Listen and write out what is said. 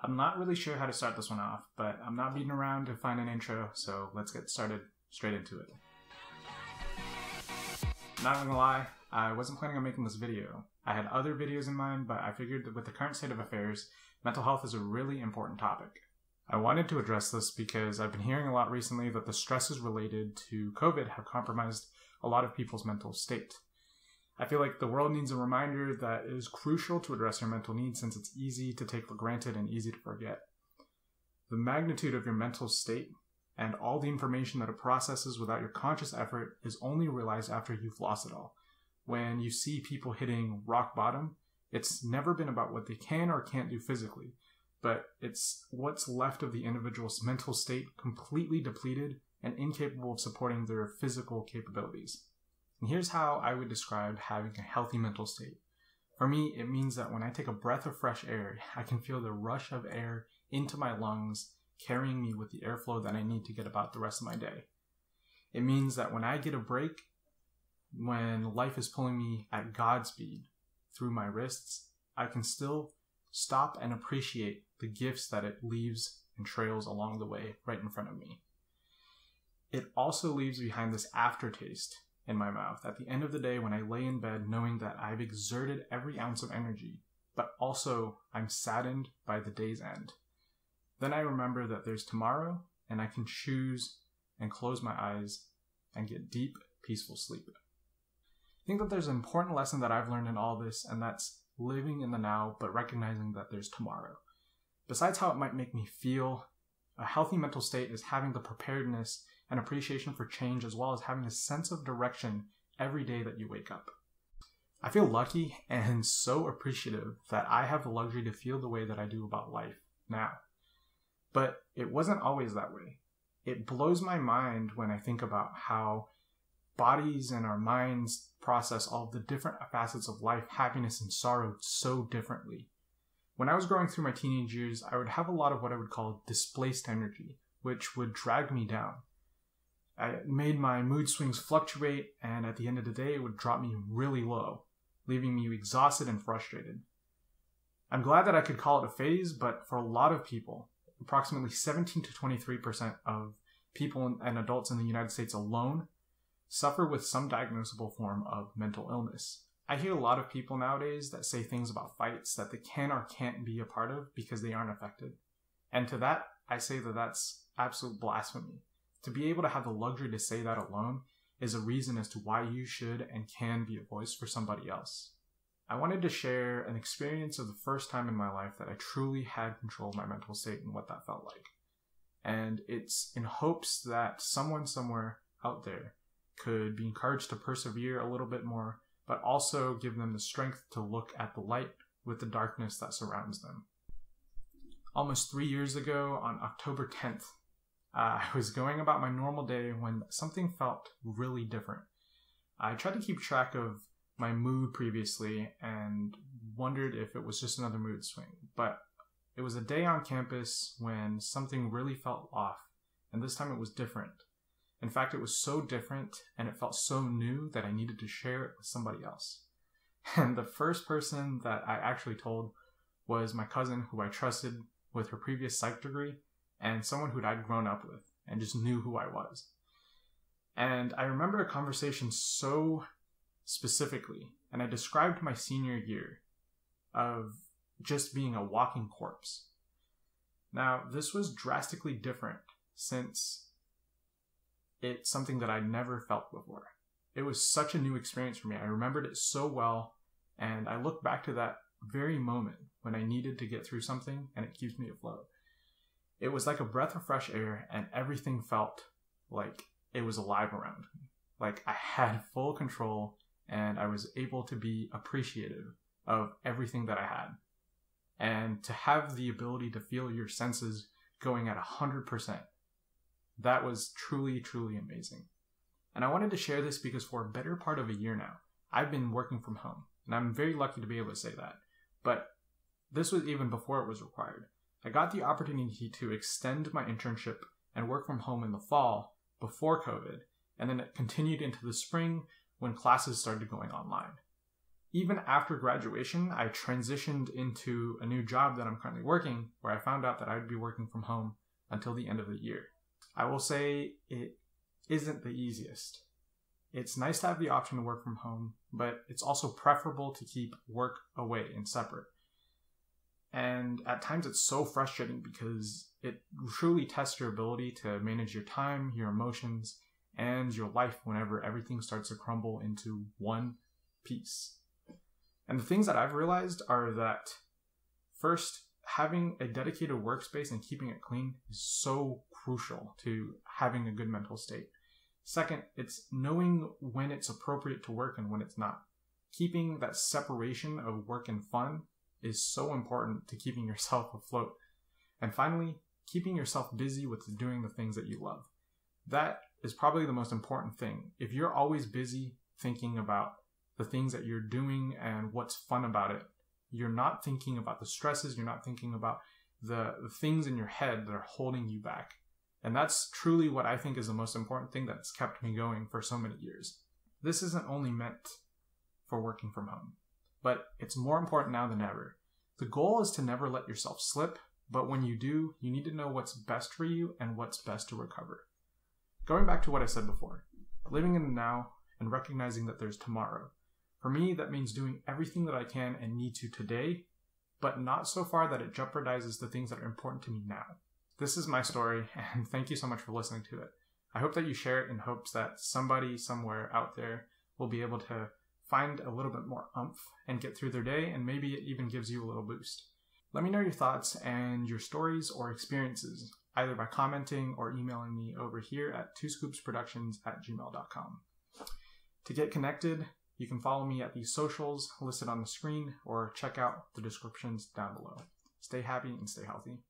I'm not really sure how to start this one off, but I'm not beating around to find an intro, so let's get started straight into it. Not gonna lie, I wasn't planning on making this video. I had other videos in mind, but I figured that with the current state of affairs, mental health is a really important topic. I wanted to address this because I've been hearing a lot recently that the stresses related to COVID have compromised a lot of people's mental state. I feel like the world needs a reminder that it is crucial to address your mental needs since it's easy to take for granted and easy to forget. The magnitude of your mental state and all the information that it processes without your conscious effort is only realized after you've lost it all. When you see people hitting rock bottom, it's never been about what they can or can't do physically, but it's what's left of the individual's mental state completely depleted and incapable of supporting their physical capabilities. And here's how I would describe having a healthy mental state. For me, it means that when I take a breath of fresh air, I can feel the rush of air into my lungs, carrying me with the airflow that I need to get about the rest of my day. It means that when I get a break, when life is pulling me at Godspeed through my wrists, I can still stop and appreciate the gifts that it leaves and trails along the way right in front of me. It also leaves behind this aftertaste in my mouth at the end of the day when I lay in bed knowing that I've exerted every ounce of energy, but also I'm saddened by the day's end. Then I remember that there's tomorrow and I can choose and close my eyes and get deep, peaceful sleep. I think that there's an important lesson that I've learned in all this, and that's living in the now, but recognizing that there's tomorrow. Besides how it might make me feel, a healthy mental state is having the preparedness and appreciation for change, as well as having a sense of direction every day that you wake up. I feel lucky and so appreciative that I have the luxury to feel the way that I do about life now. But it wasn't always that way. It blows my mind when I think about how bodies and our minds process all of the different facets of life, happiness and sorrow so differently. When I was growing through my teenage years, I would have a lot of what I would call displaced energy, which would drag me down. It made my mood swings fluctuate, and at the end of the day, it would drop me really low, leaving me exhausted and frustrated. I'm glad that I could call it a phase, but for a lot of people, approximately 17 to 23% of people and adults in the United States alone suffer with some diagnosable form of mental illness. I hear a lot of people nowadays that say things about fights that they can or can't be a part of because they aren't affected. And to that, I say that that's absolute blasphemy. To be able to have the luxury to say that alone is a reason as to why you should and can be a voice for somebody else. I wanted to share an experience of the first time in my life that I truly had control of my mental state and what that felt like. And it's in hopes that someone somewhere out there could be encouraged to persevere a little bit more, but also give them the strength to look at the light with the darkness that surrounds them. Almost 3 years ago, on October 10th, I was going about my normal day when something felt really different. I tried to keep track of my mood previously and wondered if it was just another mood swing, but it was a day on campus when something really felt off, and this time it was different. In fact, it was so different and it felt so new that I needed to share it with somebody else. And the first person that I actually told was my cousin, who I trusted with her previous psych degree, and someone who I'd grown up with and just knew who I was. And I remember a conversation so specifically, and I described my senior year of just being a walking corpse. Now, this was drastically different since it's something that I'd never felt before. It was such a new experience for me. I remembered it so well, and I look back to that very moment when I needed to get through something, and it keeps me afloat. It was like a breath of fresh air, and everything felt like it was alive around me. Like I had full control, and I was able to be appreciative of everything that I had. And to have the ability to feel your senses going at 100%, that was truly, truly amazing. And I wanted to share this because for a better part of a year now, I've been working from home, and I'm very lucky to be able to say that. But this was even before it was required. I got the opportunity to extend my internship and work from home in the fall before COVID, and then it continued into the spring when classes started going online. Even after graduation, I transitioned into a new job that I'm currently working, where I found out that I'd be working from home until the end of the year. I will say it isn't the easiest. It's nice to have the option to work from home, but it's also preferable to keep work away and separate. And at times it's so frustrating because it truly tests your ability to manage your time, your emotions, and your life whenever everything starts to crumble into one piece. And the things that I've realized are that, first, having a dedicated workspace and keeping it clean is so crucial to having a good mental state. Second, it's knowing when it's appropriate to work and when it's not. Keeping that separation of work and fun is so important to keeping yourself afloat. And finally, keeping yourself busy with doing the things that you love. That is probably the most important thing. If you're always busy thinking about the things that you're doing and what's fun about it, you're not thinking about the stresses, you're not thinking about the things in your head that are holding you back. And that's truly what I think is the most important thing that's kept me going for so many years. This isn't only meant for working from home, but it's more important now than ever. The goal is to never let yourself slip, but when you do, you need to know what's best for you and what's best to recover. Going back to what I said before, living in the now and recognizing that there's tomorrow. For me, that means doing everything that I can and need to today, but not so far that it jeopardizes the things that are important to me now. This is my story, and thank you so much for listening to it. I hope that you share it in hopes that somebody somewhere out there will be able to find a little bit more oomph and get through their day, and maybe it even gives you a little boost. Let me know your thoughts and your stories or experiences, either by commenting or emailing me over here at twoscoopsproductions@gmail.com. To get connected, you can follow me at the socials listed on the screen or check out the descriptions down below. Stay happy and stay healthy.